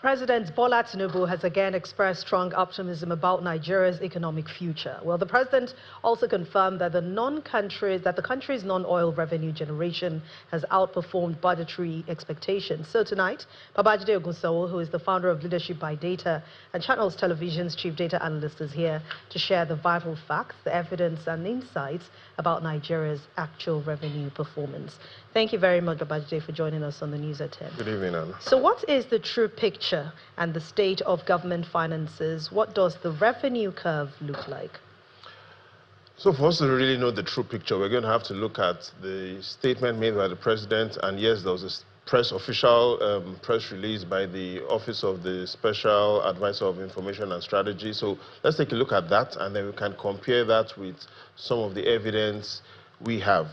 President Bola Tinubu has again expressed strong optimism about Nigeria's economic future. Well, the president also confirmed that the country's non-oil revenue generation has outperformed budgetary expectations. So tonight, Babajide Ogunsowo, who is the founder of Leadership by Data and Channels Television's chief data analyst, is here to share the vital facts, the evidence and insights about Nigeria's actual revenue performance. Thank you very much, Babajide, for joining us on the News at 10. Good evening, Anna. So what is the true picture and the state of government finances? What does the revenue curve look like? So for us to really know the true picture, we're going to have to look at the statement made by the president. And yes, there was a official press release by the Office of the Special Advisor of Information and Strategy. So let's take a look at that, and then we can compare that with some of the evidence we have.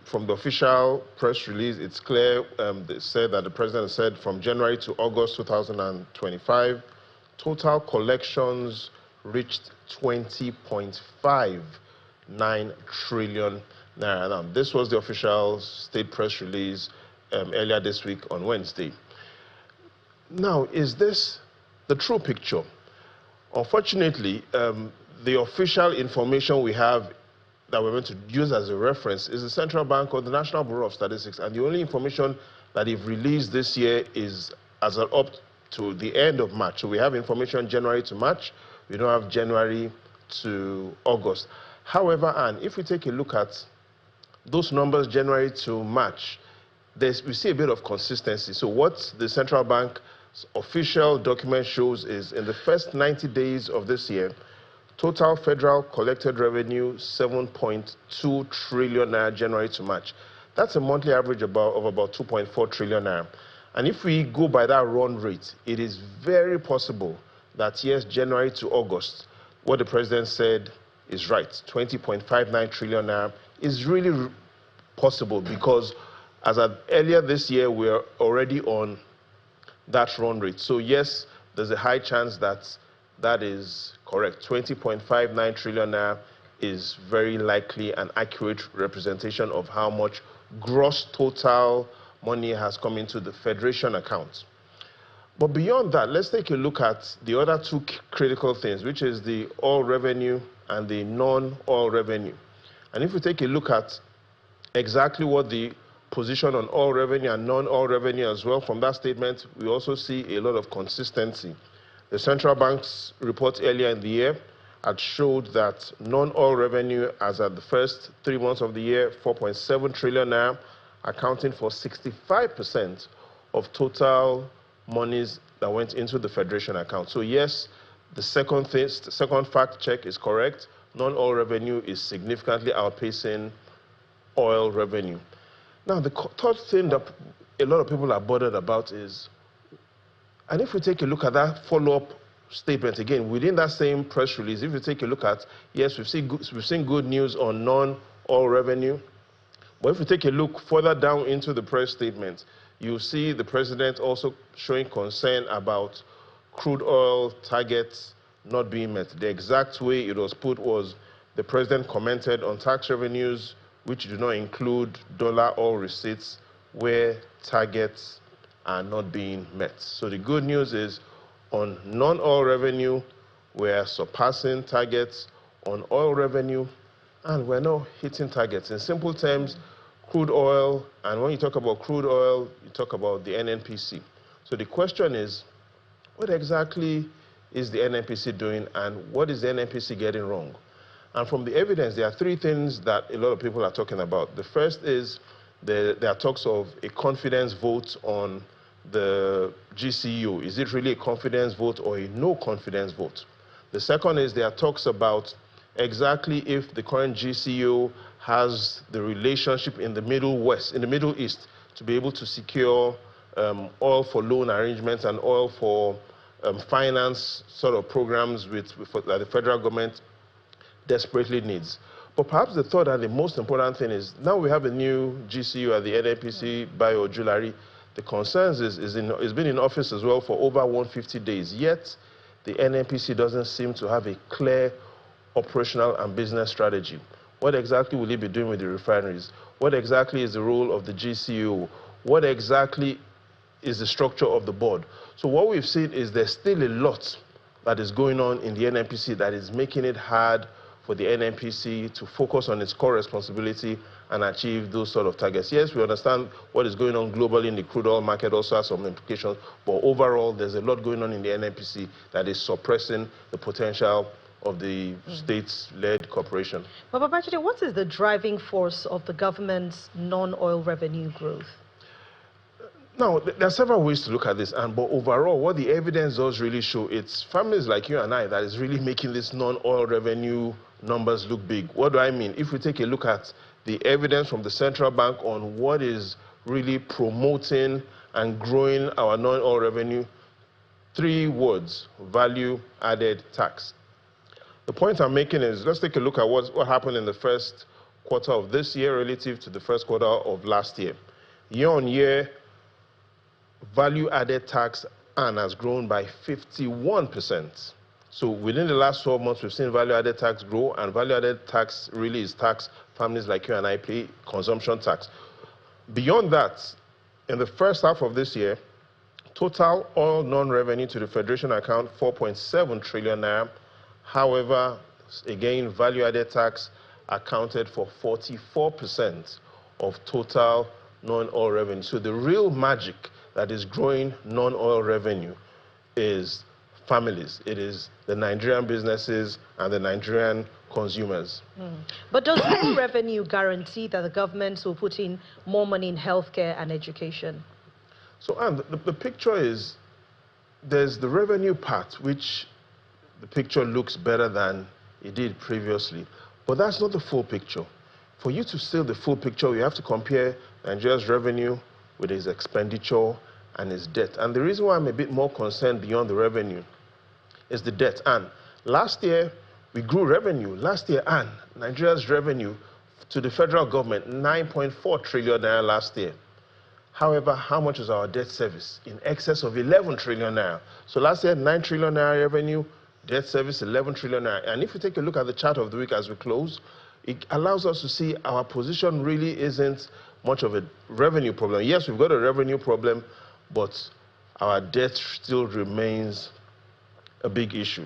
From the official press release, it's clear they said that the president said from January to August 2025, total collections reached 20.59 trillion naira. Now, this was the official state press release earlier this week on Wednesday. Now, is this the true picture? Unfortunately, the official information we have that we're going to use as a reference is the Central Bank or the National Bureau of Statistics, and the only information that they've released this year is as up to the end of March. So we have information January to March. We don't have January to August. However, and if we take a look at those numbers January to March, we see a bit of consistency. So what the Central Bank's official document shows is in the first 90 days of this year, total federal collected revenue, 7.2 trillion naira January to March. That's a monthly average of about 2.4 trillion naira. And if we go by that run rate, it is very possible that, yes, January to August, what the president said is right. 20.59 trillion naira is really possible because as of earlier this year, we are already on that run rate. So, yes, there's a high chance that that is correct. 20.59 trillion naira is very likely an accurate representation of how much gross total money has come into the Federation account. But beyond that, let's take a look at the other two critical things, which is the oil revenue and the non-oil revenue. And if we take a look at exactly what the position on oil revenue and non-oil revenue as well, from that statement, we also see a lot of consistency. The Central Bank's report earlier in the year had showed that non-oil revenue as at the first 3 months of the year, 4.7 trillion naira, accounting for 65% of total monies that went into the Federation account. So yes, the second fact check is correct. Non-oil revenue is significantly outpacing oil revenue. Now, the third thing that a lot of people are bothered about is, and if we take a look at that follow-up statement, again, within that same press release, if you take a look at, yes, we've seen good news on non-oil revenue, but if we take a look further down into the press statement, you'll see the president also showing concern about crude oil targets not being met. The exact way it was put was the president commented on tax revenues, which do not include dollar oil receipts, where targets are not being met. So the good news is on non-oil revenue, we're surpassing targets. On oil revenue, and we're not hitting targets. In simple terms, crude oil, and when you talk about crude oil, you talk about the NNPC. So the question is, what exactly is the NNPC doing, and what is the NNPC getting wrong? And from the evidence, there are three things that a lot of people are talking about. The first is there are talks of a confidence vote on the GCU. Is it really a confidence vote or a no confidence vote? The second is there are talks about exactly if the current GCU has the relationship in the Middle East to be able to secure oil for loan arrangements and oil for finance sort of programs that the federal government desperately needs. But perhaps the third and the most important thing is now we have a new GCU at the NNPC, Bayo Julari. The concerns it's been in office as well for over 150 days, yet the NNPC doesn't seem to have a clear operational and business strategy. What exactly will he be doing with the refineries? What exactly is the role of the GCU? What exactly is the structure of the board. So what we've seen is there's still a lot that is going on in the NNPC that is making it hard for the NNPC to focus on its core responsibility and achieve those sort of targets. Yes, we understand what is going on globally in the crude oil market also has some implications, but overall there's a lot going on in the NNPC that is suppressing the potential of the state-led corporation. But Babajide, what is the driving force of the government's non-oil revenue growth? Now, there are several ways to look at this, but overall, what the evidence does really show, it's families like you and I that is really making this non-oil revenue numbers look big. What do I mean? If we take a look at the evidence from the central bank on what is really promoting and growing our non-oil revenue, 3 words: value-added tax. The point I'm making is, let's take a look at what happened in the first quarter of this year relative to the first quarter of last year. Year on year, value-added tax has grown by 51%. So within the last 12 months, we've seen value-added tax grow, and value-added tax really is tax families like you and I pay, consumption tax. Beyond that, in the first half of this year, total oil non-revenue to the Federation account, 4.7 trillion naira. However, again, value-added tax accounted for 44% of total non-oil revenue. So the real magic that is growing non-oil revenue is families. It is the Nigerian businesses and the Nigerian consumers. But does more revenue guarantee that the government will put in more money in healthcare and education? So, Anne, the picture is, there's the revenue part, which the picture looks better than it did previously. But that's not the full picture. For you to see the full picture, you have to compare Nigeria's revenue with its expenditure and its debt. And the reason why I'm a bit more concerned beyond the revenue is the debt. And last year, we grew revenue. Last year, Nigeria's revenue to the federal government, 9.4 trillion naira last year. However, how much is our debt service? In excess of 11 trillion naira. So last year, 9 trillion naira revenue, debt service, 11 trillion naira. And if you take a look at the chart of the week as we close, it allows us to see our position really isn't much of a revenue problem. Yes, we've got a revenue problem, but our debt still remains a big issue.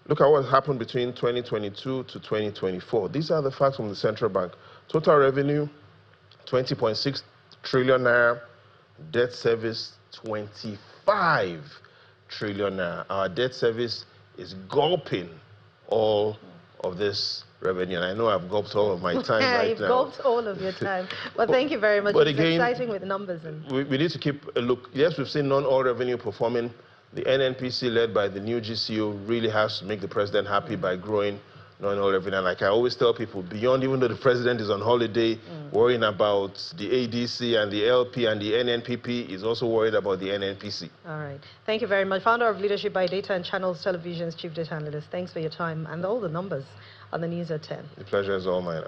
Look at what happened between 2022 to 2024. These are the facts from the central bank. Total revenue, 20.6 trillion naira. Debt service, 25 trillion naira. Our debt service is gulping all of this revenue. And I know I've gulped all of my time right You've now. gulped all of your time. Well, thank you very much. But it's again, exciting with numbers. We need to keep a look. Yes, we've seen non-oil revenue performing. The NNPC, led by the new GCO, really has to make the president happy by growing non-oil revenue. And like I always tell people, beyond, even though the president is on holiday, worrying about the ADC and the LP and the NNPP, is also worried about the NNPC. All right. Thank you very much. Founder of Leadership by Data and Channels Television's Chief Data Analyst. Thanks for your time and all the numbers on the news at 10. The pleasure is all mine.